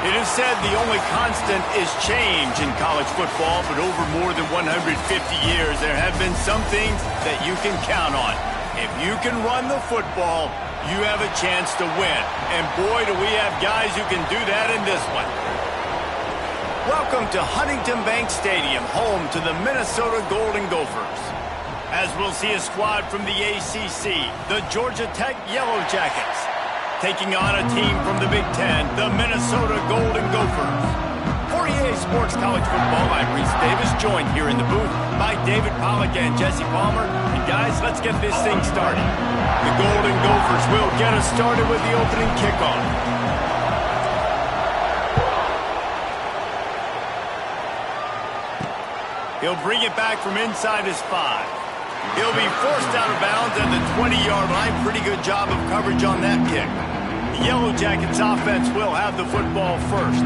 It is said the only constant is change in college football, but over more than 150 years, there have been some things that you can count on. If you can run the football, you have a chance to win. And boy, do we have guys who can do that in this one. Welcome to Huntington Bank Stadium, home to the Minnesota Golden Gophers. As we'll see a squad from the ACC, the Georgia Tech Yellow Jackets, taking on a team from the Big Ten, the Minnesota Golden Gophers. For EA Sports College Football, I'm Reese Davis, joined here in the booth by David Pollack and Jesse Palmer. And guys, let's get this thing started. The Golden Gophers will get us started with the opening kickoff. He'll bring it back from inside his 5. He'll be forced out of bounds at the 20-yard line. Pretty good job of coverage on that kick. The Yellow Jackets offense will have the football first.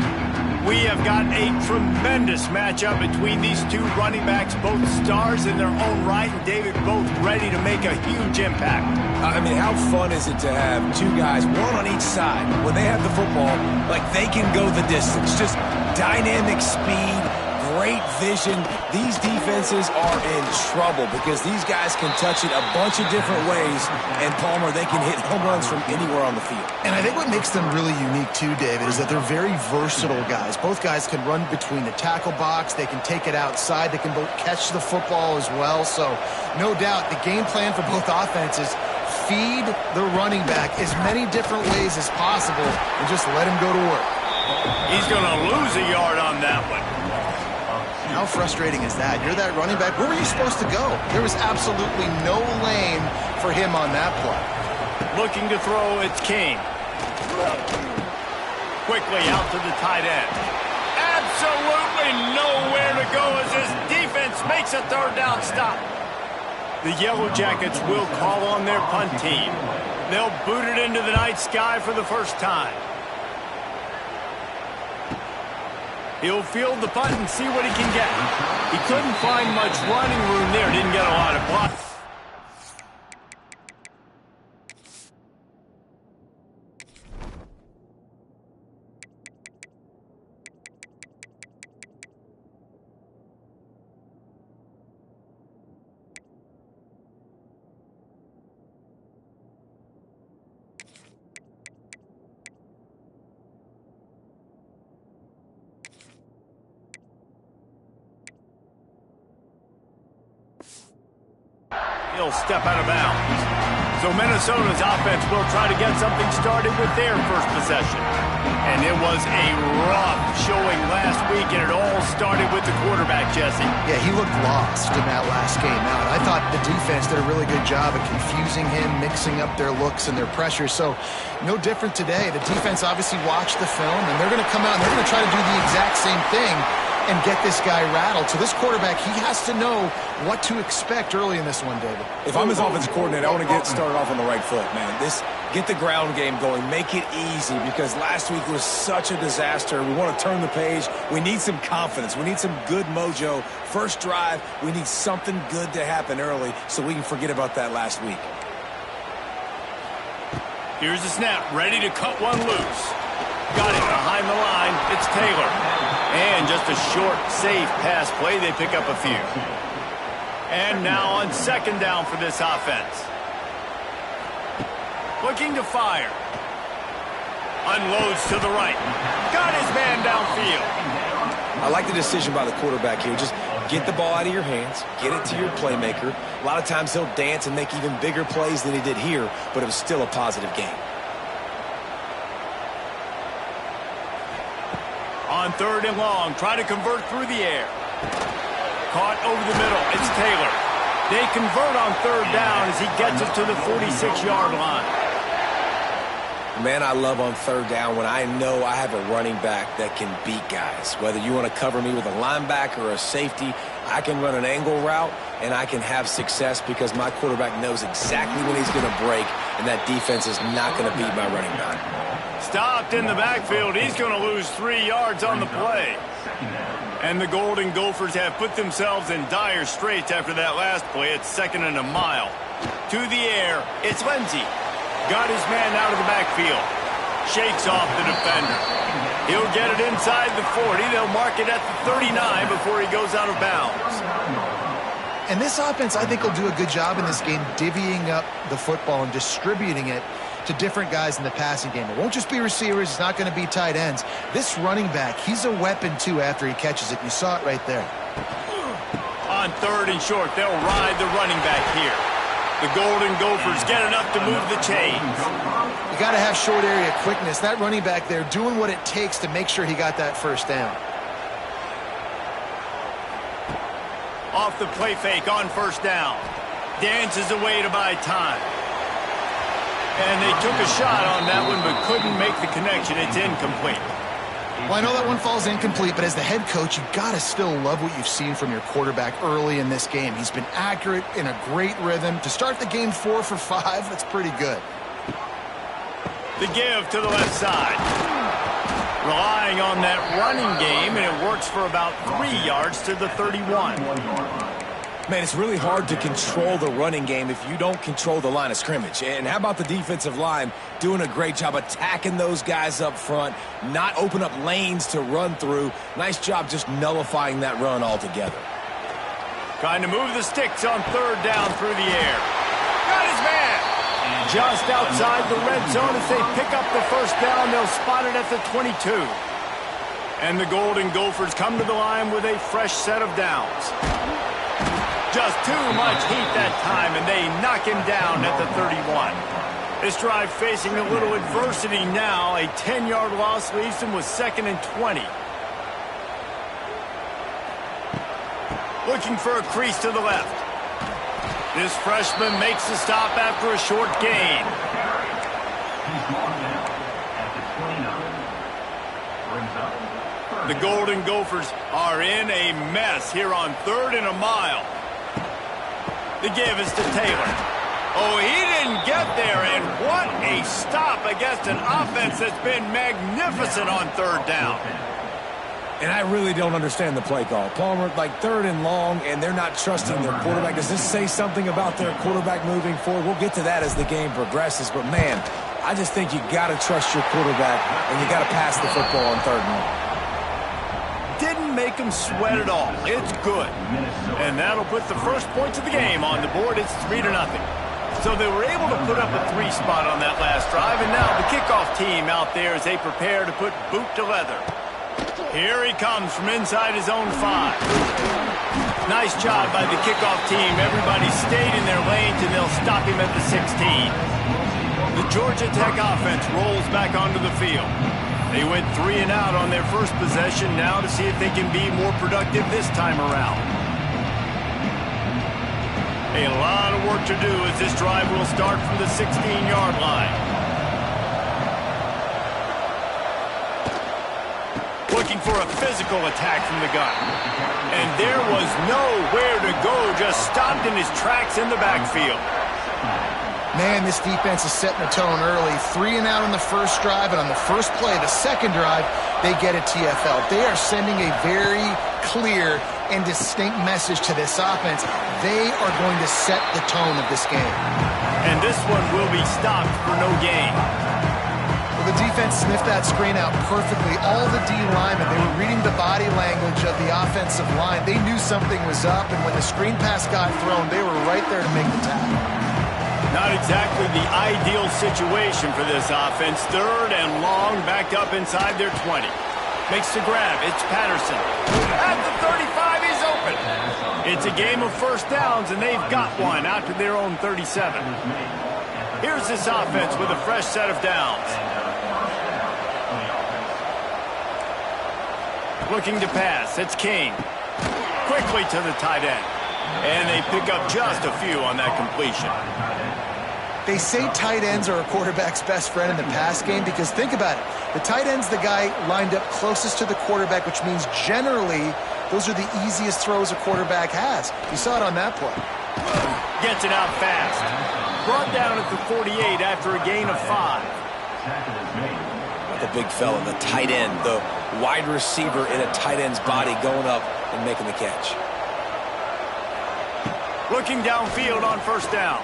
We have got a tremendous matchup between these two running backs, both stars in their own right, and David, both ready to make a huge impact. I mean, how fun is it to have two guys, one on each side, when they have the football, like they can go the distance. Just dynamic speed, great vision. These defenses are in trouble because these guys can touch it a bunch of different ways, and Palmer, they can hit home runs from anywhere on the field. And I think what makes them really unique too, David, is that they're very versatile guys. Both guys can run between the tackle box, they can take it outside, they can both catch the football as well. So no doubt the game plan for both offenses, feed the running back as many different ways as possible and just let him go to work. He's going to lose a yard on that one. How frustrating is that? You're that running back. Where were you supposed to go? There was absolutely no lane for him on that play. Looking to throw, it's King. Quickly out to the tight end. Absolutely nowhere to go as his defense makes a third down stop. The Yellow Jackets will call on their punt team. They'll boot it into the night sky for the first time. He'll field the punt and see what he can get. He couldn't find much running room there. Didn't get a lot of blocks. He'll step out of bounds. So Minnesota's offense will try to get something started with their first possession. And it was a rough showing last week, and it all started with the quarterback, Jesse. Yeah, he looked lost in that last game out. I thought the defense did a really good job of confusing him, mixing up their looks and their pressure. So no different today. The defense obviously watched the film, and they're going to come out and they're going to try to do the exact same thing and get this guy rattled. So this quarterback, he has to know what to expect early in this one, David. If I'm his offensive coordinator, I want to get started off on the right foot, man. Get the ground game going. Make it easy because last week was such a disaster. We want to turn the page. We need some confidence. We need some good mojo. First drive, we need something good to happen early so we can forget about that last week. Here's the snap. Ready to cut one loose. Got it behind the line. It's Taylor. And just a short, safe pass play. They pick up a few. And now on second down for this offense. Looking to fire. Unloads to the right. Got his man downfield. I like the decision by the quarterback here. Just get the ball out of your hands. Get it to your playmaker. A lot of times he'll dance and make even bigger plays than he did here, but it was still a positive game. On third and long, try to convert through the air. Caught over the middle. It's Taylor. They convert on third down as he gets it to the 46-yard line. Man, I love on third down when I know I have a running back that can beat guys. Whether you want to cover me with a linebacker or a safety, I can run an angle route, and I can have success because my quarterback knows exactly when he's going to break, and that defense is not going to beat my running back. Stopped in the backfield. He's going to lose 3 yards on the play. And the Golden Gophers have put themselves in dire straits after that last play. It's second and a mile. To the air, it's Lindsey. Got his man out of the backfield. Shakes off the defender. He'll get it inside the 40. They'll mark it at the 39 before he goes out of bounds. And this offense, I think, will do a good job in this game divvying up the football and distributing it to different guys in the passing game. It won't just be receivers. It's not going to be tight ends. This running back, he's a weapon, too, after he catches it. You saw it right there. On 3rd and short, they'll ride the running back here. The Golden Gophers get enough to move the chains. You got to have short area quickness. That running back there doing what it takes to make sure he got that first down. Off the play fake on 1st down. Dances away to buy time. And they took a shot on that one but couldn't make the connection. It's incomplete. Well, I know that one falls incomplete, but as the head coach, you got to still love what you've seen from your quarterback early in this game. He's been accurate, in a great rhythm. To start the game 4 for 5, that's pretty good. The give to the left side. Relying on that running game, and it works for about 3 yards to the 31. Man, it's really hard to control the running game if you don't control the line of scrimmage. And how about the defensive line doing a great job attacking those guys up front, not open up lanes to run through. Nice job just nullifying that run altogether. Trying to move the sticks on 3rd down through the air. Got his man. Just outside the red zone as they pick up the 1st down. They'll spot it at the 22. And the Golden Gophers come to the line with a fresh set of downs. Just too much heat that time, and they knock him down at the 31. This drive facing a little adversity now. A 10-yard loss leaves him with 2nd and 20. Looking for a crease to the left. This freshman makes the stop after a short gain. The Golden Gophers are in a mess here on 3rd and a mile. The give is to Taylor. Oh, he didn't get there, and what a stop against an offense that's been magnificent on 3rd down. And I really don't understand the play call. Palmer, like 3rd and long, and they're not trusting their quarterback. Does this say something about their quarterback moving forward? We'll get to that as the game progresses, but man, I just think you got to trust your quarterback, and you got to pass the football on 3rd and long. Didn't make him sweat at all. It's good. And that'll put the first points of the game on the board. It's 3-0. So they were able to put up a 3 spot on that last drive, and now the kickoff team out there as they prepare to put boot to leather. Here he comes from inside his own 5. Nice job by the kickoff team. Everybody stayed in their lanes, and they'll stop him at the 16. The Georgia Tech offense rolls back onto the field. They went 3 and out on their first possession, now to see if they can be more productive this time around. A lot of work to do as this drive will start from the 16-yard line. Looking for a physical attack from the gun. And there was nowhere to go, just stopped in his tracks in the backfield. Man, this defense is setting the tone early. 3 and out on the first drive, and on the first play, the second drive, they get a TFL. They are sending a very clear and distinct message to this offense. They are going to set the tone of this game. And this one will be stopped for no gain. Well, the defense sniffed that screen out perfectly. All the D linemen, they were reading the body language of the offensive line. They knew something was up, and when the screen pass got thrown, they were right there to make the tackle. Not exactly the ideal situation for this offense. 3rd and long, backed up inside their 20. Makes the grab. It's Patterson. At the 35, he's open. It's a game of 1st downs, and they've got one out to their own 37. Here's this offense with a fresh set of downs. Looking to pass. It's King. Quickly to the tight end. And they pick up just a few on that completion. They say tight ends are a quarterback's best friend in the pass game because think about it. The tight end's the guy lined up closest to the quarterback, which means generally those are the easiest throws a quarterback has. You saw it on that play. Gets it out fast. Brought down at the 48 after a gain of 5. The big fella, the tight end, the wide receiver in a tight end's body going up and making the catch. Looking downfield on 1st down.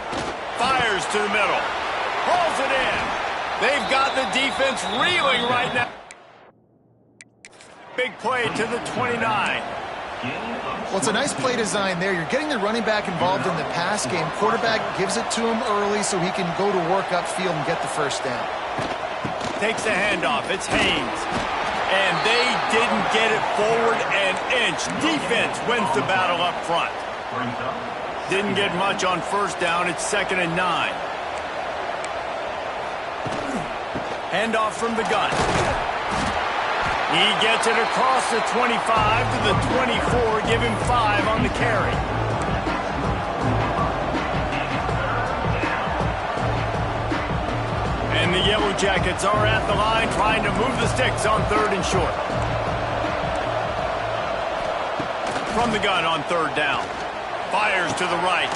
Fires to the middle. Hauls it in. They've got the defense reeling right now. Big play to the 29. Well, it's a nice play design there. You're getting the running back involved in the pass game. Quarterback gives it to him early so he can go to work upfield and get the first down. Takes the handoff. It's Haynes. And they didn't get it forward an inch. Defense wins the battle up front. Didn't get much on first down. It's 2nd and 9. Handoff from the gun. He gets it across the 25 to the 24. Give him 5 on the carry. And the Yellow Jackets are at the line trying to move the sticks on 3rd and short. From the gun on 3rd down. Fires to the right.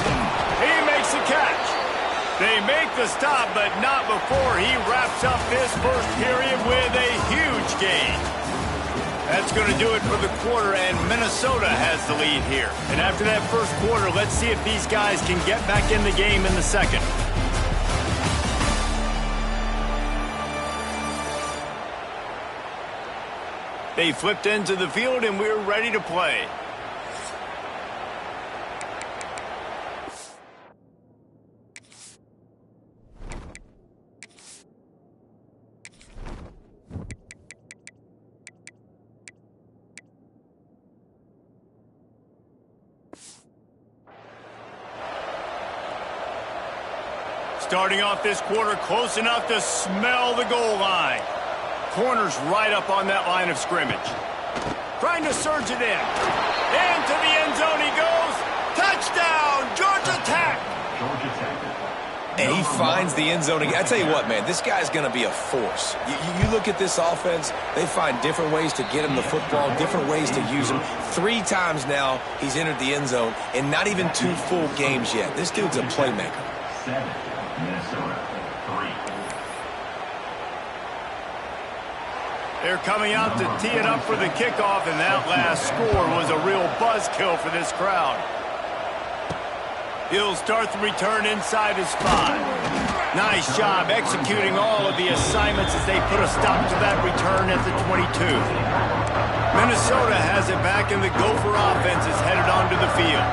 He makes the catch. They make the stop, but not before he wraps up this first period with a huge gain. That's going to do it for the quarter, and Minnesota has the lead here. And after that first quarter, let's see if these guys can get back in the game in the second. They flipped into the field, and we're ready to play. Starting off this quarter close enough to smell the goal line. Corner's right up on that line of scrimmage. Trying to surge it in. Into the end zone he goes. Touchdown, Georgia Tech. And he finds the end zone. I tell you what, man, this guy's going to be a force. You look at this offense, they find different ways to get him the football, different ways to use him. 3 times now he's entered the end zone, and not even 2 full games yet. This dude's a playmaker. 7, Minnesota, 3. They're coming out to tee it up for the kickoff, and that last score was a real buzzkill for this crowd. He'll start the return inside his 5. Nice job executing all of the assignments as they put a stop to that return at the 22. Minnesota has it back, and the Gopher offense is headed onto the field.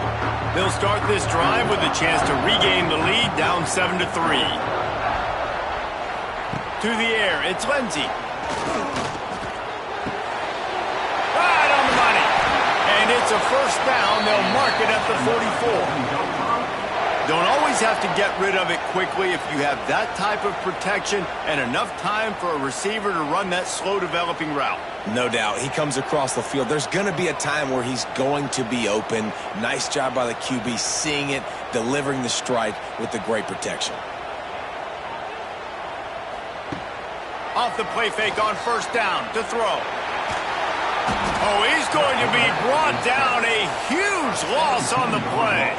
They'll start this drive with a chance to regain the lead, down 7-3. To the air, it's Lindsey. Right on the money. And it's a first down. They'll mark it at the 44. Don't always have to get rid of it quickly if you have that type of protection and enough time for a receiver to run that slow-developing route. No doubt. He comes across the field. There's going to be a time where he's going to be open. Nice job by the QB seeing it, delivering the strike with the great protection. Off the play fake on first down to throw. Oh, he's going to be brought down. A huge loss on the play.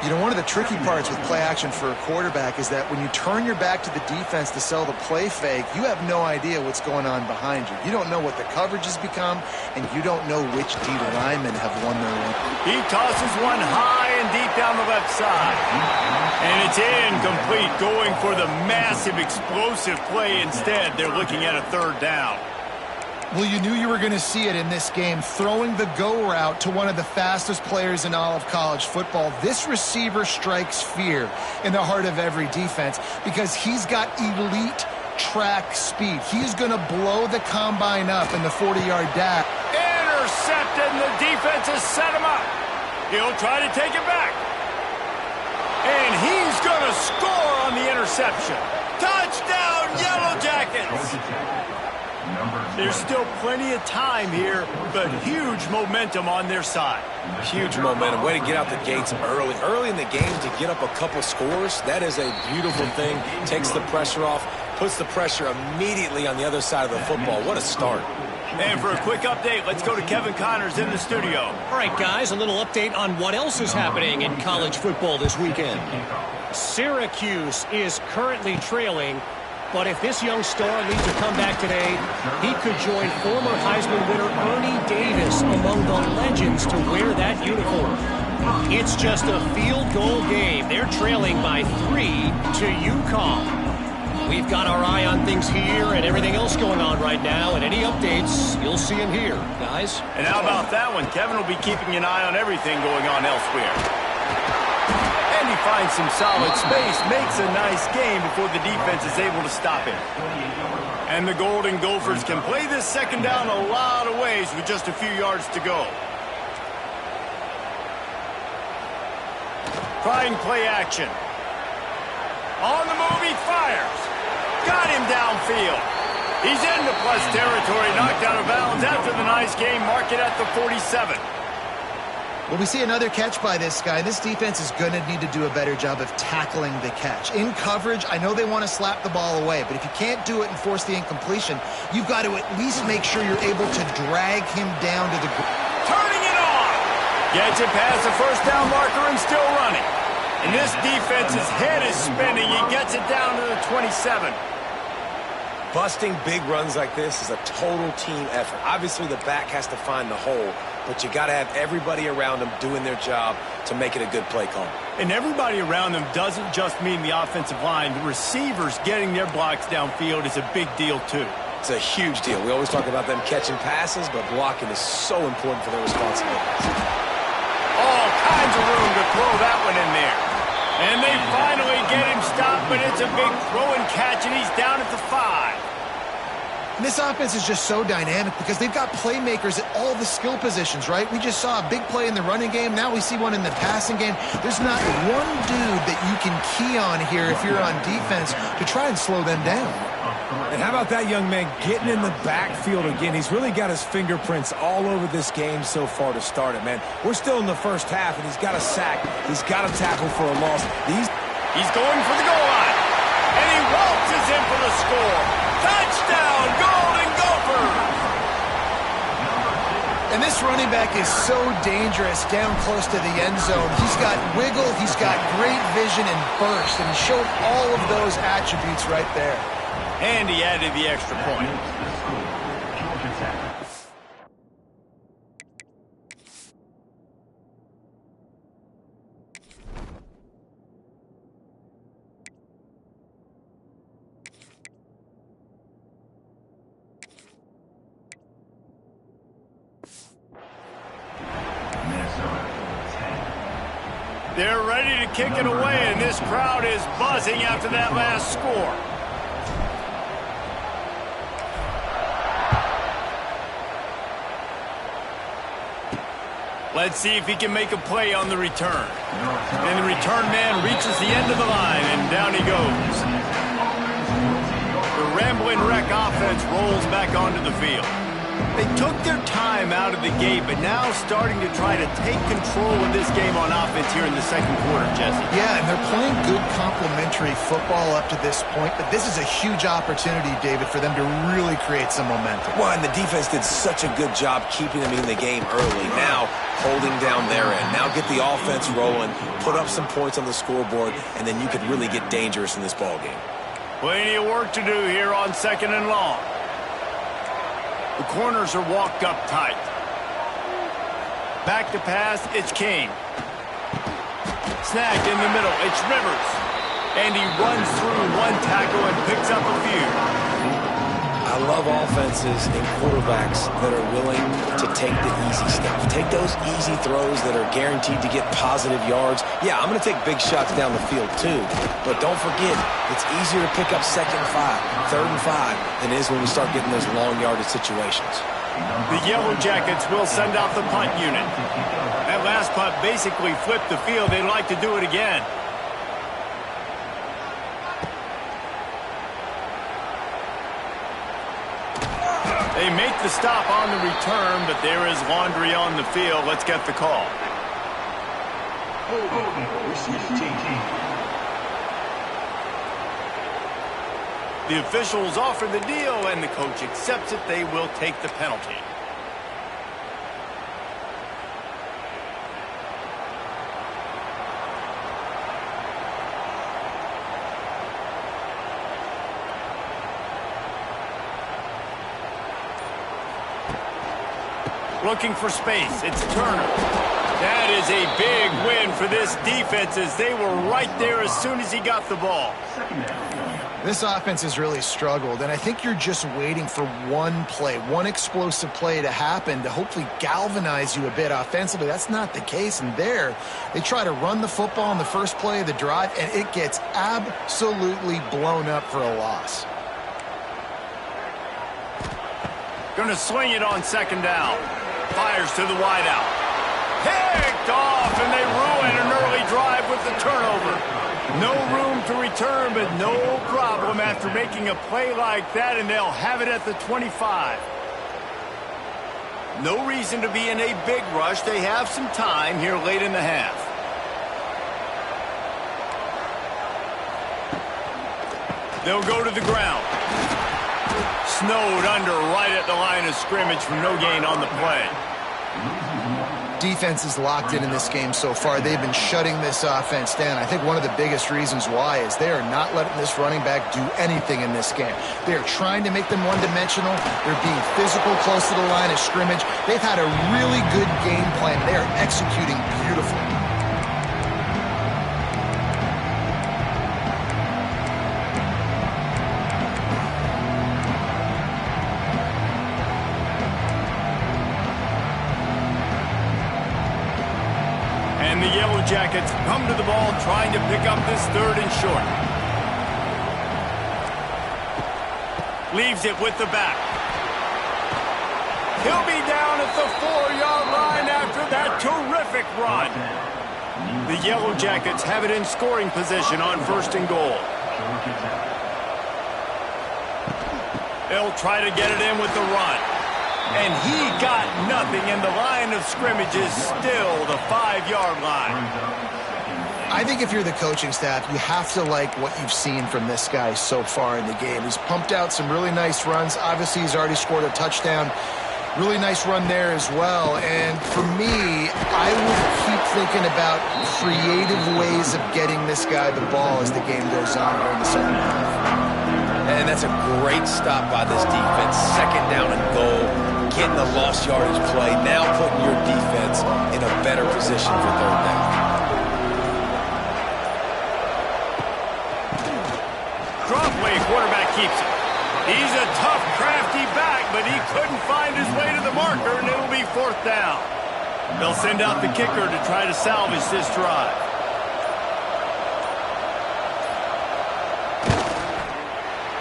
You know, one of the tricky parts with play action for a quarterback is that when you turn your back to the defense to sell the play fake, you have no idea what's going on behind you. You don't know what the coverage has become, and you don't know which D linemen have won their run. He tosses one high and deep down the left side. And it's incomplete, going for the massive explosive play instead. They're looking at a 3rd down. Well, you knew you were going to see it in this game, throwing the go route to one of the fastest players in all of college football. This receiver strikes fear in the heart of every defense because he's got elite track speed. He's going to blow the combine up in the 40-yard dash. Intercepted, and the defense has set him up. He'll try to take it back. And he's going to score on the interception. Touchdown, Yellow Jackets! There's still plenty of time here, but huge momentum on their side. Huge momentum. Way to get out the gates early. Early in the game to get up a couple scores, that is a beautiful thing. Takes the pressure off, puts the pressure immediately on the other side of the football. What a start. And for a quick update, let's go to Kevin Connors in the studio. All right, guys, a little update on what else is happening in college football this weekend. Syracuse is currently trailing, but if this young star leads a comeback today, he could join former Heisman winner Ernie Davis among the legends to wear that uniform. It's just a field goal game. They're trailing by 3 to UConn. We've got our eye on things here and everything else going on right now, and any updates, you'll see them here, guys. And how about that one? Kevin will be keeping an eye on everything going on elsewhere. And he finds some solid space, makes a nice game before the defense is able to stop him. And the Golden Gophers can play this second down a lot of ways with just a few yards to go. Trying play action. On the move, he fires. Got him downfield. He's into plus territory, knocked out of bounds after the nice game. Mark it at the 47. Well, we see another catch by this guy. This defense is going to need to do a better job of tackling the catch. In coverage, I know they want to slap the ball away, but if you can't do it and force the incompletion, you've got to at least make sure you're able to drag him down to the ground. Turning it on. Gets it past the first down marker and still running. And this defense's head is spinning. He gets it down to the 27. Busting big runs like this is a total team effort. Obviously, the back has to find the hole, but you got to have everybody around them doing their job to make it a good play call. And everybody around them doesn't just mean the offensive line. The receivers getting their blocks downfield is a big deal, too. It's a huge deal. We always talk about them catching passes, but blocking is so important for their responsibilities. All kinds of room to throw that one in there. And they finally get him stopped, but it's a big throw and catch, and he's down at the 5. And this offense is just so dynamic because they've got playmakers at all the skill positions, right? We just saw a big play in the running game. Now we see one in the passing game. There's not one dude that you can key on here if you're on defense to try and slow them down. And how about that young man getting in the backfield again? He's really got his fingerprints all over this game so far to start it, man. We're still in the first half, and he's got a sack. He's got a tackle for a loss. He's going for the goal line. And he waltzes in for the score. Touchdown, Golden Gophers! And this running back is so dangerous down close to the end zone. He's got wiggle, he's got great vision and burst, and he showed all of those attributes right there. And he added the extra point. They're ready to kick it away, and this crowd is buzzing after that last score. Let's see if he can make a play on the return. And the return man reaches the end of the line, and down he goes. The Rambling Wreck offense rolls back onto the field. They took their time out of the gate, but now starting to try to take control of this game on offense here in the second quarter, Jesse. Yeah, and they're playing good complementary football up to this point, but this is a huge opportunity, David, for them to really create some momentum. Well, and the defense did such a good job keeping them in the game early. Now, holding down their end. Now get the offense rolling, put up some points on the scoreboard, and then you could really get dangerous in this ballgame. Plenty of work to do here on second and long. The corners are walked up tight. Back to pass, it's King. Snagged in the middle, it's Rivers. And he runs through one tackle and picks up a few. I love offenses and quarterbacks that are willing to take the easy stuff. Take those easy throws that are guaranteed to get positive yards. Yeah, I'm going to take big shots down the field too. But don't forget, it's easier to pick up second and 5, third and 5 than it is when we start getting those long yardage situations. The Yellow Jackets will send out the punt unit. That last punt basically flipped the field. They'd like to do it again. They make the stop on the return, but there is laundry on the field. Let's get the call. The officials offer the deal, and the coach accepts it. They will take the penalty. Looking for space. It's Turner. That is a big win for this defense as they were right there as soon as he got the ball. This offense has really struggled, and I think you're just waiting for one play, one explosive play to happen to hopefully galvanize you a bit offensively. That's not the case, and there they try to run the football on the first play of the drive, and it gets absolutely blown up for a loss. Going to swing it on second down. Fires to the wideout. Picked off, and they ruin an early drive with the turnover. No room to return, but no problem after making a play like that, and they'll have it at the 25. No reason to be in a big rush. They have some time here late in the half. They'll go to the ground. Snowed under right at the line of scrimmage for no gain on the play. Defense is locked in this game so far. They've been shutting this offense down. I think one of the biggest reasons why is they are not letting this running back do anything in this game. They are trying to make them one-dimensional. They're being physical close to the line of scrimmage. They've had a really good game plan. They are executing beautifully. And the Yellow Jackets come to the ball trying to pick up this 3rd and short. Leaves it with the back. He'll be down at the 4-yard line after that terrific run. The Yellow Jackets have it in scoring position on 1st and goal. They'll try to get it in with the run. And he got nothing, and the line of scrimmage is still the 5-yard line. I think if you're the coaching staff, you have to like what you've seen from this guy so far in the game. He's pumped out some really nice runs. Obviously, he's already scored a touchdown. Really nice run there as well. And for me, I would keep thinking about creative ways of getting this guy the ball as the game goes on during the second half. And that's a great stop by this defense. 2nd down and goal. Getting the lost yardage play, now putting your defense in a better position for 3rd down. Drop play, quarterback keeps it. He's a tough, crafty back, but he couldn't find his way to the marker, and it'll be 4th down. They'll send out the kicker to try to salvage this drive.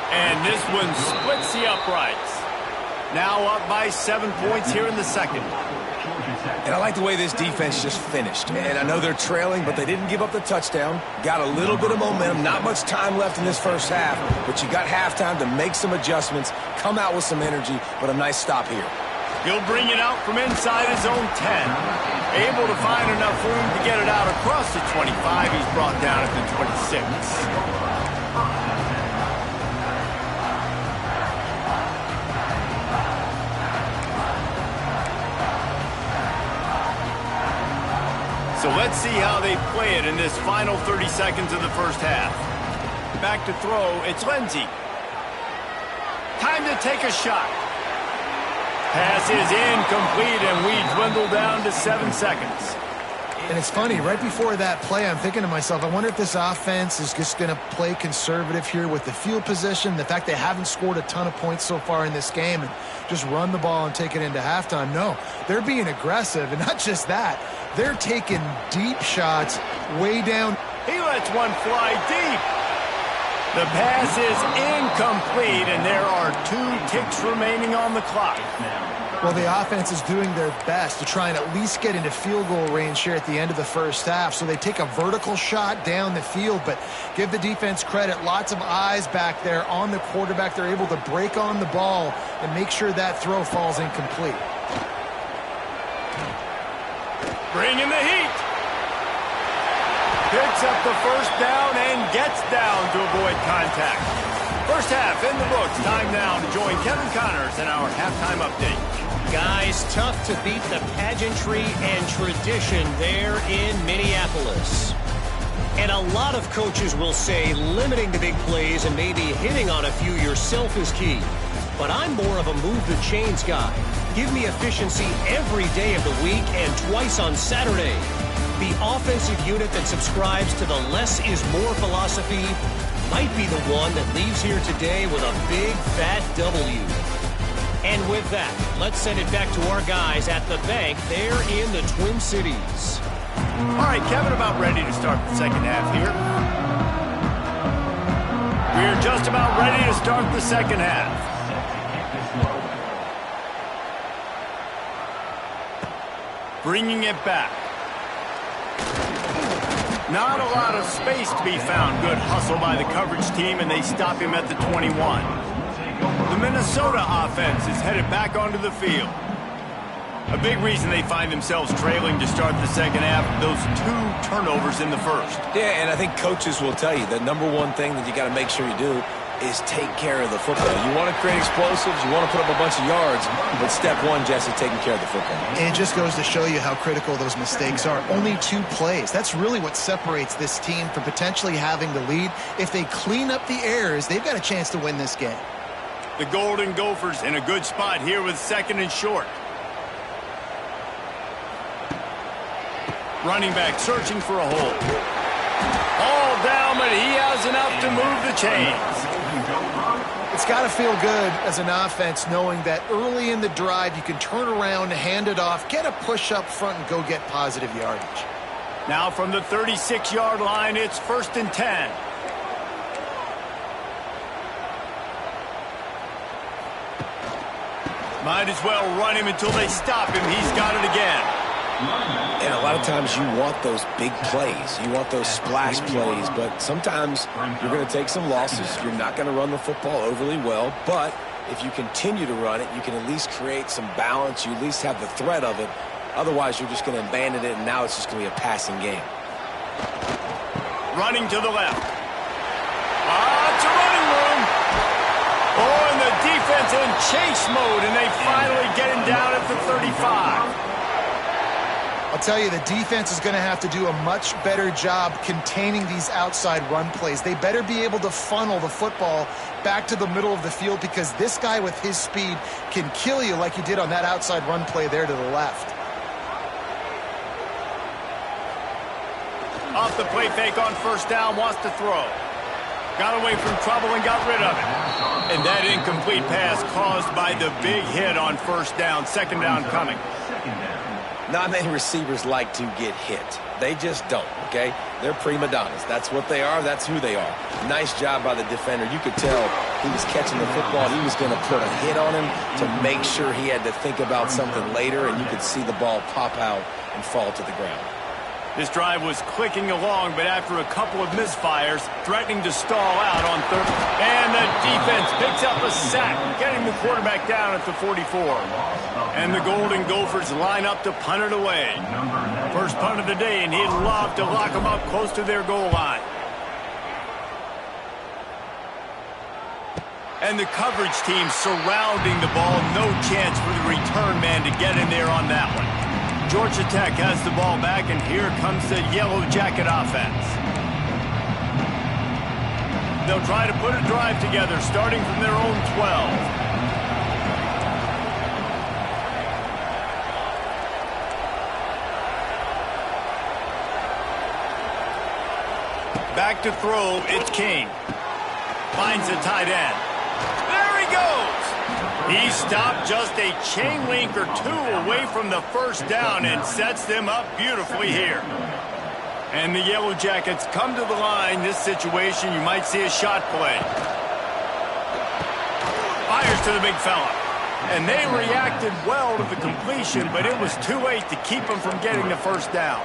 And this one splits the uprights. Now up by 7 points here in the 2nd. And I like the way this defense just finished. And I know they're trailing, but they didn't give up the touchdown. Got a little bit of momentum. Not much time left in this first half, but you got halftime to make some adjustments, come out with some energy, but a nice stop here. He'll bring it out from inside his own 10. Able to find enough room to get it out across the 25. He's brought down at the 26. So let's see how they play it in this final 30 seconds of the first half. Back to throw, it's Lindsey. Time to take a shot. Pass is incomplete, and we dwindle down to 7 seconds. And it's funny, right before that play, I'm thinking to myself, I wonder if this offense is just going to play conservative here with the field position, the fact they haven't scored a ton of points so far in this game, and just run the ball and take it into halftime. No, they're being aggressive, and not just that. They're taking deep shots way down. He lets one fly deep. The pass is incomplete, and there are 2 ticks remaining on the clock. Well, the offense is doing their best to try and at least get into field goal range here at the end of the first half. So they take a vertical shot down the field, but give the defense credit. Lots of eyes back there on the quarterback. They're able to break on the ball and make sure that throw falls incomplete. Bringing the heat. Picks up the first down and gets down to avoid contact. First half in the books. Time now to join Kevin Connors in our halftime update. Guys, tough to beat the pageantry and tradition there in Minneapolis. And a lot of coaches will say limiting the big plays and maybe hitting on a few yourself is key. But I'm more of a move the chains guy. Give me efficiency every day of the week and twice on Saturday. The offensive unit that subscribes to the less is more philosophy, might be the one that leaves here today with a big, fat W. And with that, let's send it back to our guys at the bank there in the Twin Cities. All right, Kevin, about ready to start the second half here. We're just about ready to start the second half. Bringing it back. Not a lot of space to be found. Good hustle by the coverage team, and they stop him at the 21. The Minnesota offense is headed back onto the field. A big reason they find themselves trailing to start the second half, those 2 turnovers in the first. Yeah, and I think coaches will tell you the number one thing that you got to make sure you do is take care of the football. You want to create explosives, you want to put up a bunch of yards, but step one, Jesse, taking care of the football. And it just goes to show you how critical those mistakes are. Only 2 plays. That's really what separates this team from potentially having the lead. If they clean up the errors, they've got a chance to win this game. The Golden Gophers in a good spot here with 2nd and short. Running back searching for a hole. All down, but he has enough to move the chains. It's got to feel good as an offense knowing that early in the drive you can turn around, hand it off, get a push up front, and go get positive yardage. Now from the 36-yard line, it's 1st and 10. Might as well run him until they stop him. He's got it again. And a lot of times you want those big plays. You want those splash plays, but sometimes you're going to take some losses. You're not going to run the football overly well, but if you continue to run it, you can at least create some balance. You at least have the threat of it. Otherwise, you're just going to abandon it, and now it's just going to be a passing game. Running to the left. It's a running room. Oh, and the defense in chase mode, and they finally get him down at the 35. I'll tell you, the defense is going to have to do a much better job containing these outside run plays. They better be able to funnel the football back to the middle of the field because this guy with his speed can kill you like he did on that outside run play there to the left. Off the play fake on 1st down, wants to throw. Got away from trouble and got rid of it. And that incomplete pass caused by the big hit on 1st down. 2nd down coming. Not many receivers like to get hit. They just don't, okay? They're prima donnas. That's what they are. That's who they are. Nice job by the defender. You could tell he was catching the football. He was going to put a hit on him to make sure he had to think about something later, and you could see the ball pop out and fall to the ground. This drive was clicking along, but after a couple of misfires, threatening to stall out on 3rd. And the defense picks up a sack, getting the quarterback down at the 44. And the Golden Gophers line up to punt it away. First punt of the day, and he'd love to lock them up close to their goal line. And the coverage team surrounding the ball. No chance for the return man to get in there on that one. Georgia Tech has the ball back, and here comes the Yellow Jacket offense. They'll try to put a drive together, starting from their own 12. Back to throw, it's King. Finds the tight end. There he goes! He stopped just a chain link or 2 away from the 1st down and sets them up beautifully here. And the Yellow Jackets come to the line. This situation, you might see a shot play. Fires to the big fella. And they reacted well to the completion, but it was too late to keep them from getting the 1st down.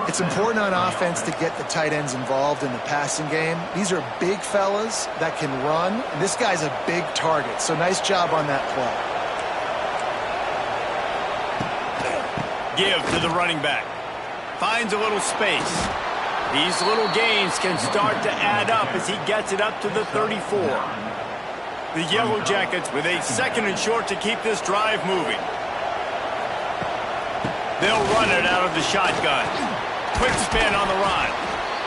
It's important on offense to get the tight ends involved in the passing game. These are big fellas that can run, and this guy's a big target, so nice job on that play. Give to the running back. Finds a little space. These little gains can start to add up as he gets it up to the 34. The Yellow Jackets with a 2nd and short to keep this drive moving. They'll run it out of the shotgun. Quick spin on the run.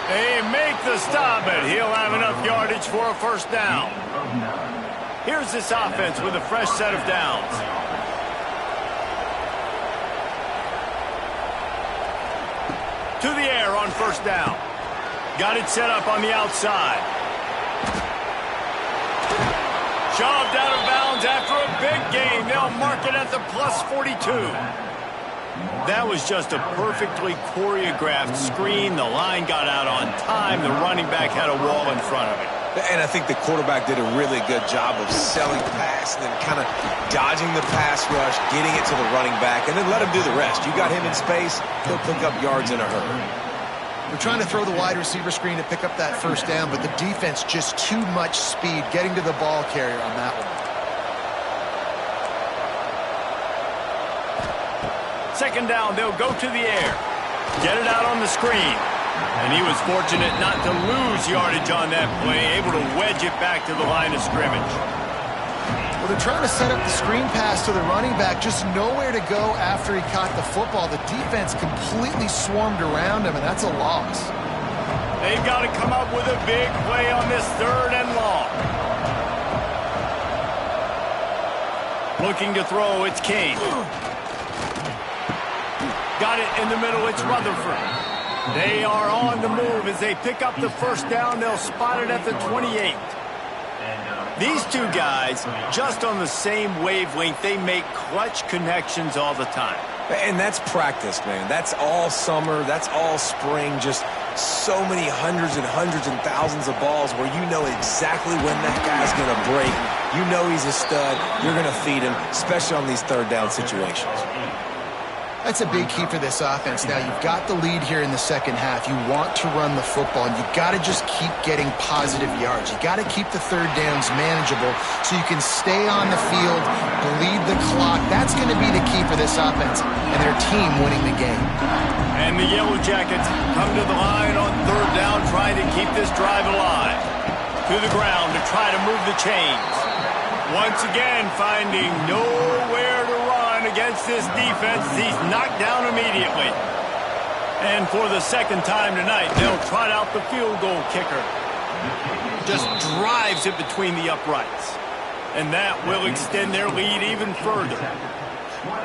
They make the stop, but he'll have enough yardage for a 1st down. Here's this offense with a fresh set of downs. To the air on 1st down. Got it set up on the outside. Shoved out of bounds after a big gain. They'll mark it at the plus 42. That was just a perfectly choreographed screen. The line got out on time. The running back had a wall in front of it. And I think the quarterback did a really good job of selling pass and then kind of dodging the pass rush, getting it to the running back, and then let him do the rest. You got him in space, he'll pick up yards in a hurry. We're trying to throw the wide receiver screen to pick up that first down, but the defense just too much speed getting to the ball carrier on that one. Second down, they'll go to the air. Get it out on the screen. And he was fortunate not to lose yardage on that play, able to wedge it back to the line of scrimmage. Well, they're trying to set up the screen pass to the running back, just nowhere to go after he caught the football. The defense completely swarmed around him, and that's a loss. They've got to come up with a big play on this 3rd and long. Looking to throw, it's King. Got it in the middle, it's Rutherford. They are on the move as they pick up the first down. They'll spot it at the 28. These two guys, just on the same wavelength, they make clutch connections all the time. And that's practice, man. That's all summer. That's all spring. Just so many hundreds and thousands of balls where you know exactly when that guy's going to break. You know he's a stud. You're going to feed him, especially on these 3rd down situations. That's a big key for this offense. Now, you've got the lead here in the second half. You want to run the football, and you've got to just keep getting positive yards. You've got to keep the 3rd downs manageable so you can stay on the field, bleed the clock. That's going to be the key for this offense and their team winning the game. And the Yellow Jackets come to the line on 3rd down, trying to keep this drive alive. To the ground to try to move the chains. Once again, finding nowhere to run against this defense. He's knocked down immediately. And for the second time tonight, they'll trot out the field goal kicker. Just drives it between the uprights. And that will extend their lead even further.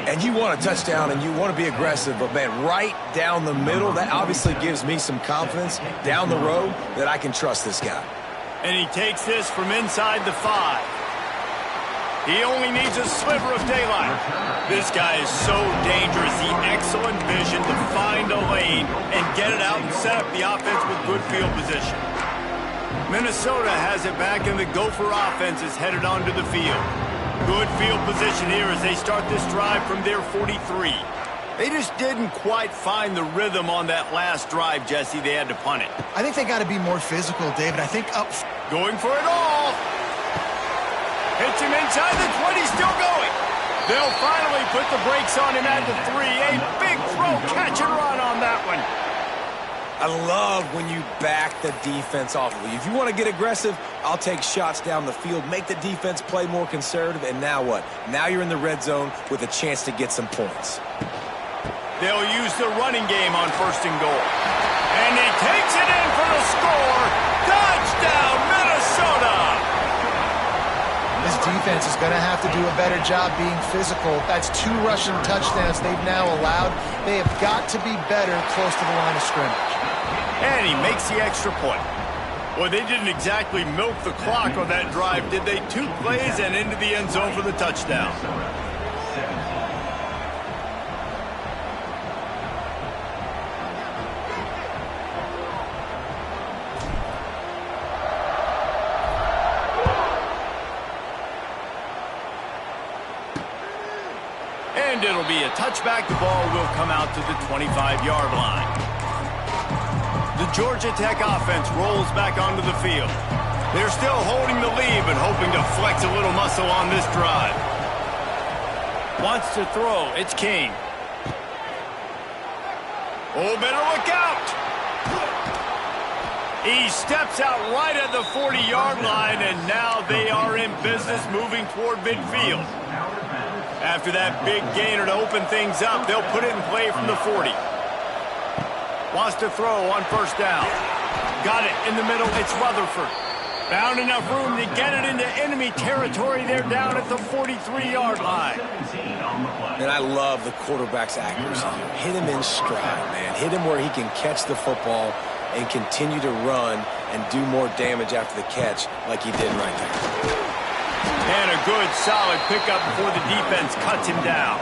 And you want a touchdown and you want to be aggressive, but, man, right down the middle, that obviously gives me some confidence down the road that I can trust this guy. And he takes this from inside the 5. He only needs a sliver of daylight. This guy is so dangerous. He excellent vision to find a lane and get it out and set up the offense with good field position. Minnesota has it back, and the Gopher offense is headed onto the field. Good field position here as they start this drive from their 43. They just didn't quite find the rhythm on that last drive, Jesse. They had to punt it. I think they got to be more physical, David. I think up... Going for it all. Hits him inside the 20, still going. They'll finally put the brakes on him at the 3. A big throw, catch and run on that one. I love when you back the defense off of you. If you want to get aggressive, I'll take shots down the field, make the defense play more conservative, and now what? Now you're in the red zone with a chance to get some points. They'll use the running game on 1st and goal. And he takes it in for the score. Touchdown, Minnesota! This defense is going to have to do a better job being physical. That's 2 rushing touchdowns they've now allowed. They have got to be better close to the line of scrimmage. And he makes the extra point. Well, they didn't exactly milk the clock on that drive, did they? 2 plays and into the end zone for the touchdown. And it'll be a touchback. The ball will come out to the 25-yard line. The Georgia Tech offense rolls back onto the field. They're still holding the lead, but hoping to flex a little muscle on this drive. Wants to throw. It's King. Oh, better look out. He steps out right at the 40-yard line, and now they are in business moving toward midfield. After that big gainer to open things up, they'll put it in play from the 40. Wants to throw on 1st down. Got it in the middle. It's Rutherford. Found enough room to get it into enemy territory. They're down at the 43-yard line. And I love the quarterback's accuracy. Hit him in stride, man. Hit him where he can catch the football and continue to run and do more damage after the catch like he did right there. And a good, solid pickup before the defense cuts him down.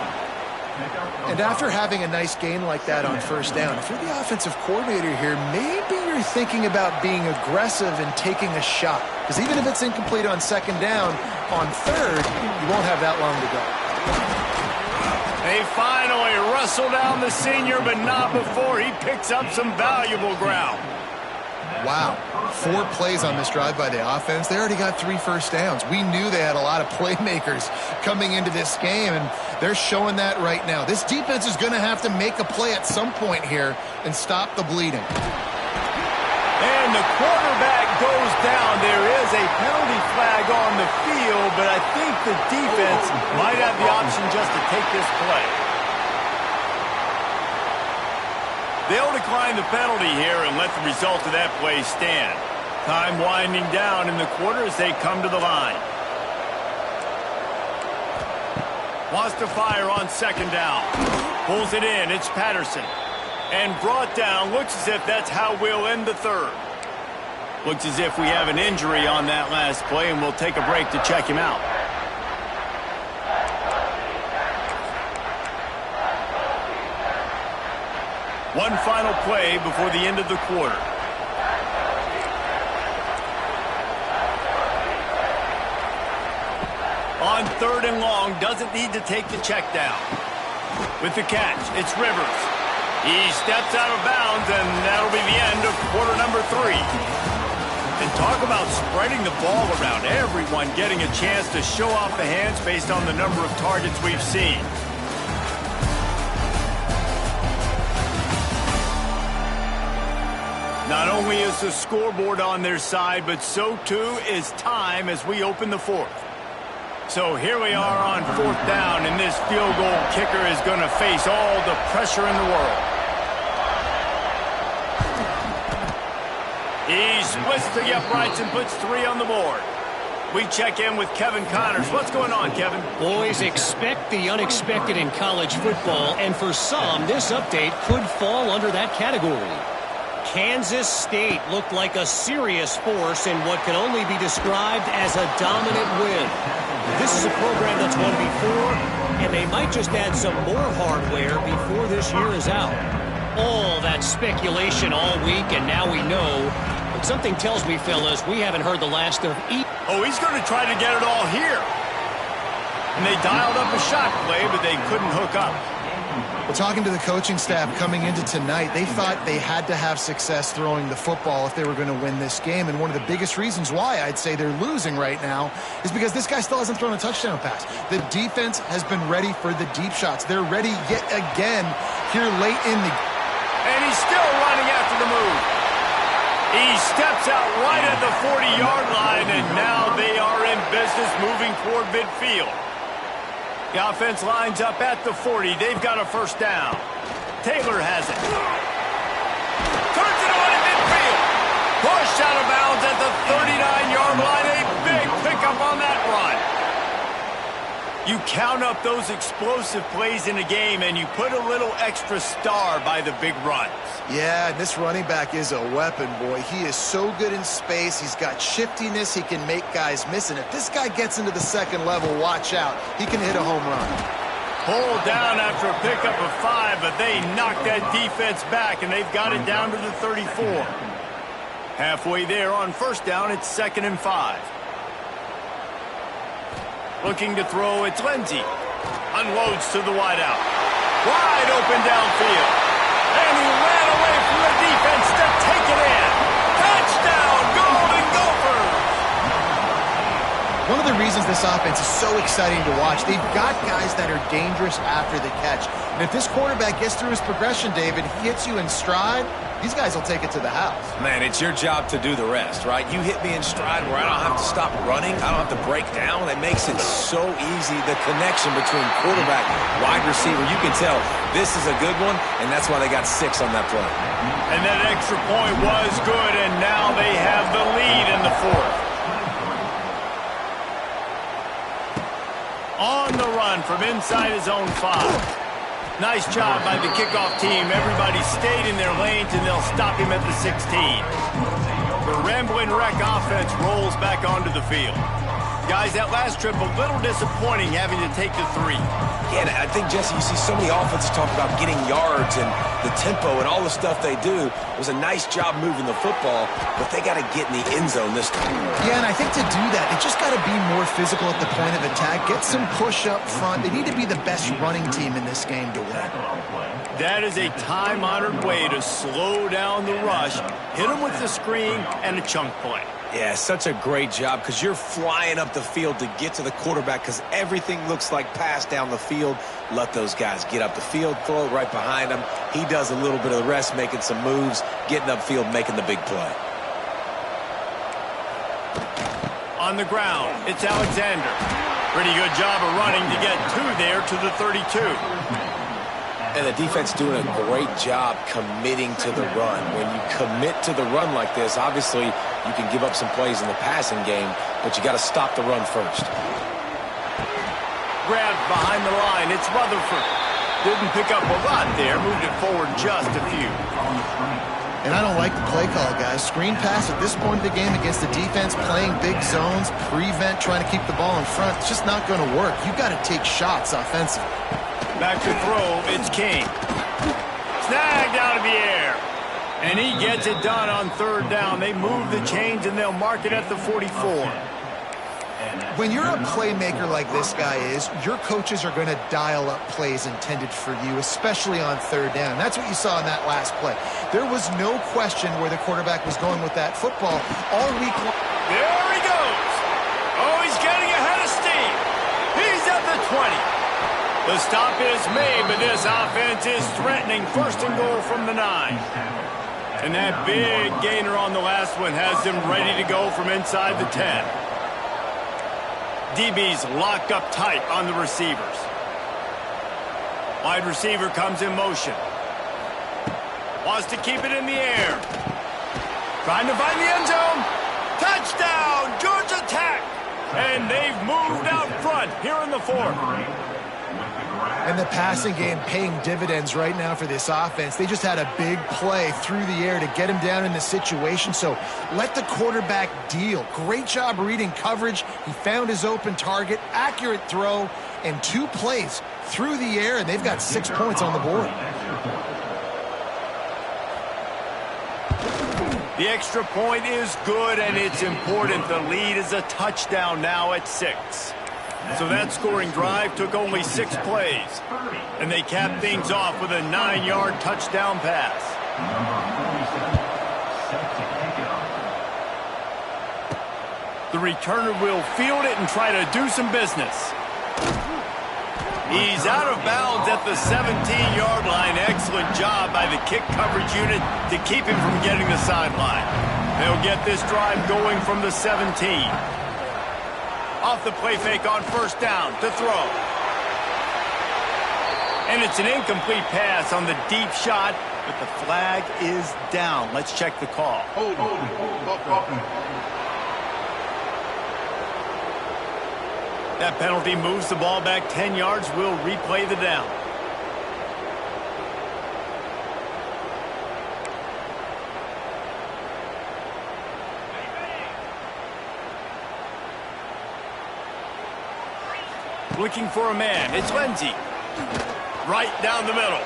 And after having a nice gain like that on first down, if you're the offensive coordinator here, maybe you're thinking about being aggressive and taking a shot. Because even if it's incomplete on second down, on third, you won't have that long to go. They finally wrestle down the senior, but not before he picks up some valuable ground. Wow, 4 plays on this drive by the offense. They already got 3 first downs. We knew they had a lot of playmakers coming into this game, and they're showing that right now. This defense is going to have to make a play at some point here and stop the bleeding. And the quarterback goes down. There is a penalty flag on the field, but I think the defense might have the option just to take this play. They'll decline the penalty here and let the result of that play stand. Time winding down in the quarter as they come to the line. Wants to fire on second down. Pulls it in. It's Patterson. And brought down. Looks as if that's how we'll end the third. Looks as if we have an injury on that last play, and we'll take a break to check him out. One final play before the end of the quarter. On third and long, doesn't need to take the check down. With the catch, it's Rivers. He steps out of bounds, and that'll be the end of quarter number 3. And talk about spreading the ball around. Everyone getting a chance to show off the hands based on the number of targets we've seen. Not only is the scoreboard on their side, but so too is time as we open the fourth. So here we are on fourth down, and this field goal kicker is going to face all the pressure in the world. He splits the uprights and puts 3 on the board. We check in with Kevin Connors. What's going on, Kevin? Boys, expect the unexpected in college football, and for some, this update could fall under that category. Kansas State looked like a serious force in what can only be described as a dominant win. This is a program that's won before, and they might just add some more hardware before this year is out. All that speculation all week, and now we know. But something tells me, fellas, we haven't heard the last of each. Oh, he's going to try to get it all here. And they dialed up a shot play, but they couldn't hook up. Well, talking to the coaching staff coming into tonight, they thought they had to have success throwing the football if they were going to win this game. And one of the biggest reasons why I'd say they're losing right now is because this guy still hasn't thrown a touchdown pass. The defense has been ready for the deep shots. They're ready yet again here late in the... And he's still running after the move. He steps out right at the 40-yard line, and now they are in business moving toward midfield. The offense lines up at the 40. They've got a first down. Taylor has it. Turns it on at midfield. Pushed out of bounds at the 39-yard line. A big pickup on that run. You count up those explosive plays in a game, and you put a little extra star by the big runs. Yeah, this running back is a weapon, boy. He is so good in space. He's got shiftiness. He can make guys miss. And if this guy gets into the second level, watch out. He can hit a home run. Pulled down after a pickup of 5, but they knocked that defense back, and they've got it down to the 34. Halfway there on first down, it's 2nd and 5. Looking to throw, it's Lindsey. Unloads to the wideout. Wide open downfield. And he ran away from the defense to take it in. Touchdown, Golden Gophers! One of the reasons this offense is so exciting to watch, they've got guys that are dangerous after the catch. And if this quarterback gets through his progression, David, hits you in stride, these guys will take it to the house. Man, it's your job to do the rest, right? You hit me in stride where I don't have to stop running. I don't have to break down. It makes it so easy, the connection between quarterback, wide receiver. You can tell this is a good one, and that's why they got 6 on that play. And that extra point was good, and now they have the lead in the 4th. On the run from inside his own 5. Nice job by the kickoff team. Everybody stayed in their lanes, and they'll stop him at the 16. The rambling wreck offense rolls back onto the field. Guys, that last trip, a little disappointing having to take the 3. Yeah, I think, Jesse, you see so many offenses talk about getting yards and the tempo and all the stuff they do. It was a nice job moving the football, but they got to get in the end zone this time. Yeah, and I think to do that, they just got to be more physical at the point of attack. Get some push up front. They need to be the best running team in this game to win. That is a time-honored way to slow down the rush, hit them with the screen, and a chunk play. Yeah, such a great job because you're flying up the field to get to the quarterback because everything looks like pass down the field. Let those guys get up the field, throw it right behind him. He does a little bit of the rest, making some moves, getting upfield, making the big play. On the ground, it's Alexander. Pretty good job of running to get there to the 32. And the defense doing a great job committing to the run. When you commit to the run like this, obviously you can give up some plays in the passing game, but you got to stop the run first. Grabbed behind the line, it's Rutherford. Didn't pick up a lot there, moved it forward just a few. And I don't like the play call, guys. Screen pass at this point of the game against the defense, playing big zones, prevent, trying to keep the ball in front. It's just not going to work. You've got to take shots offensively. Back to throw, it's King. Snagged out of the air. And he gets it done on 3rd down. They move the chains, and they'll mark it at the 44. When you're a playmaker like this guy is, your coaches are going to dial up plays intended for you, especially on 3rd down. That's what you saw in that last play. There was no question where the quarterback was going with that football all week long. There he goes. Oh, he's getting ahead of steam. He's at the 20. The stop is made, but this offense is threatening 1st and goal from the 9. And that big gainer on the last one has them ready to go from inside the 10. DB's locked up tight on the receivers. Wide receiver comes in motion. Wants to keep it in the air. Trying to find the end zone. Touchdown, Georgia Tech. And they've moved out front here in the 4th. And the passing game paying dividends right now for this offense. They just had a big play through the air to get him down in the situation. So let the quarterback deal. Great job reading coverage. He found his open target, accurate throw, and 2 plays through the air, and they've got 6 points on the board. The extra point is good, and it's important. The lead is a touchdown now at 6. So that scoring drive took only 6 plays. And they capped things off with a 9-yard touchdown pass. The returner will field it and try to do some business. He's out of bounds at the 17-yard line. Excellent job by the kick coverage unit to keep him from getting the sideline. They'll get this drive going from the 17. Off the play fake on 1st down to throw. And it's an incomplete pass on the deep shot, but the flag is down. Let's check the call. That penalty moves the ball back 10 yards. We'll replay the down. Looking for a man. It's Lindsey. Right down the middle.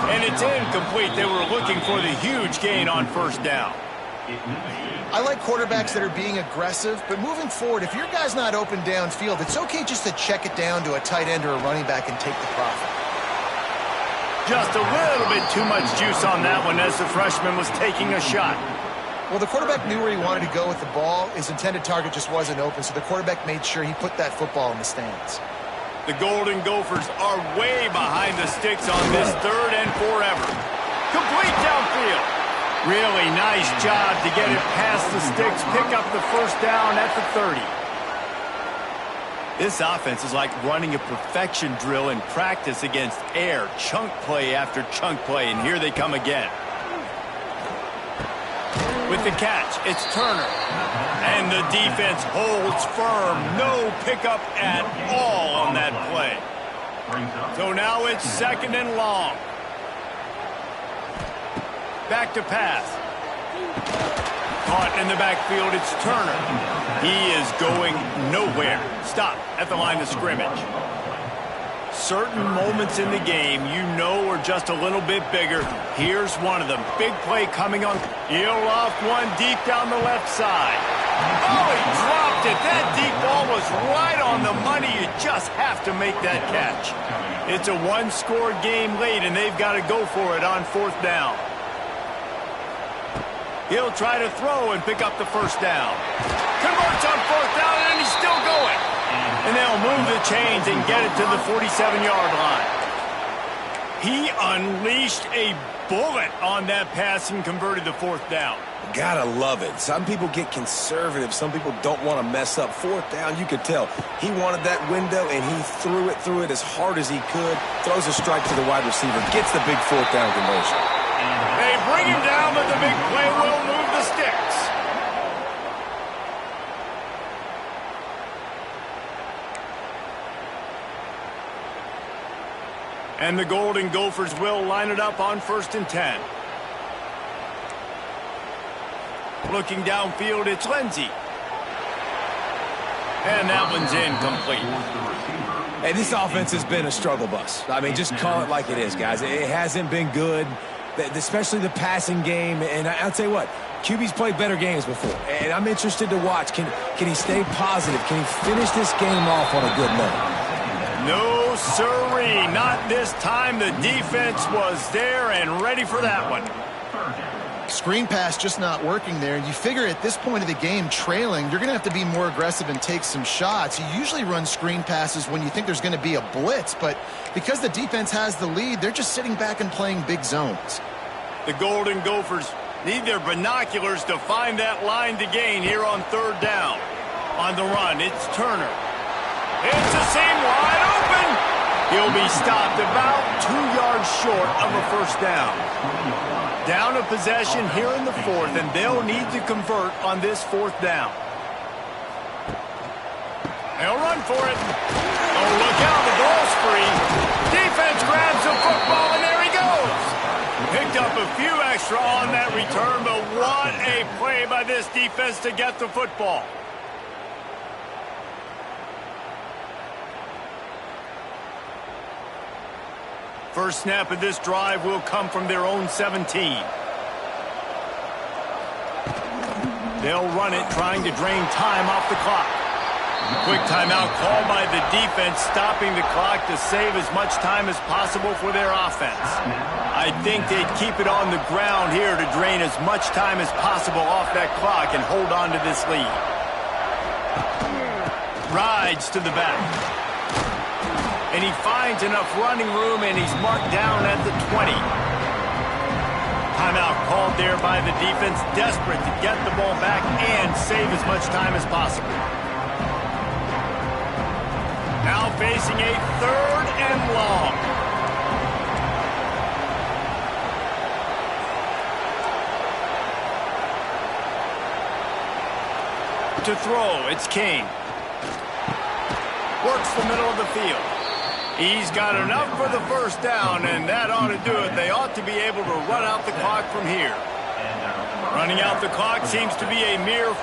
And it's incomplete. They were looking for the huge gain on 1st down. I like quarterbacks that are being aggressive, but moving forward, if your guy's not open downfield, it's okay just to check it down to a tight end or a running back and take the profit. Just a little bit too much juice on that one as the freshman was taking a shot. Well, the quarterback knew where he wanted to go with the ball. His intended target just wasn't open, so the quarterback made sure he put that football in the stands. The Golden Gophers are way behind the sticks on this 3rd and forever. Complete downfield. Really nice job to get it past the sticks, pick up the 1st down at the 30. This offense is like running a perfection drill in practice against air, chunk play after chunk play, and here they come again. With the catch, it's Turner. And the defense holds firm. No pickup at all on that play. So now it's 2nd and long. Back to pass. Caught in the backfield, it's Turner. He is going nowhere. Stop at the line of scrimmage. Certain moments in the game you know are just a little bit bigger. Here's one of them. Big play coming on. He'll off one deep down the left side. Oh, he dropped it. That deep ball was right on the money. You just have to make that catch. It's a one-score game late, and they've got to go for it on 4th down. He'll try to throw and pick up the 1st down. Converts on 4th down, and he's still going. And they'll move the chains and get it to the 47-yard line. He unleashed a bullet on that pass and converted the 4th down. Gotta love it. Some people get conservative. Some people don't want to mess up. 4th down, you could tell. He wanted that window, and he threw it as hard as he could. Throws a strike to the wide receiver. Gets the big 4th down conversion. They bring him down, but the big play will move the sticks. And the Golden Gophers will line it up on 1st and 10. Looking downfield, it's Lindsey. And that one's incomplete. Hey, this offense has been a struggle bus. I mean, just call it like it is, guys. It hasn't been good, especially the passing game. And I'll tell you what, QB's played better games before. And I'm interested to watch. Can he stay positive? Can he finish this game off on a good note? No, sirree. Not this time. The defense was there and ready for that one. Screen pass just not working there. You figure at this point of the game, trailing, you're going to have to be more aggressive and take some shots. You usually run screen passes when you think there's going to be a blitz, but because the defense has the lead, they're just sitting back and playing big zones. The Golden Gophers need their binoculars to find that line to gain here on 3rd down. On the run, it's Turner. It's a seam wide open. He'll be stopped about 2 yards short of a 1st down. Down a possession here in the 4th, and they'll need to convert on this 4th down. They'll run for it. Oh, look out, the ball's free. Defense grabs the football, and there he goes. Picked up a few extra on that return, but what a play by this defense to get the football. First snap of this drive will come from their own 17. They'll run it, trying to drain time off the clock. Quick timeout called by the defense, stopping the clock to save as much time as possible for their offense. I think they'd keep it on the ground here to drain as much time as possible off that clock and hold on to this lead. Rides to the back. And he finds enough running room, and he's marked down at the 20. Timeout called there by the defense, desperate to get the ball back and save as much time as possible. Now facing a 3rd and long. To throw, it's King. Works the middle of the field. He's got enough for the 1st down, and that ought to do it. They ought to be able to run out the clock from here. Running out the clock seems to be a mere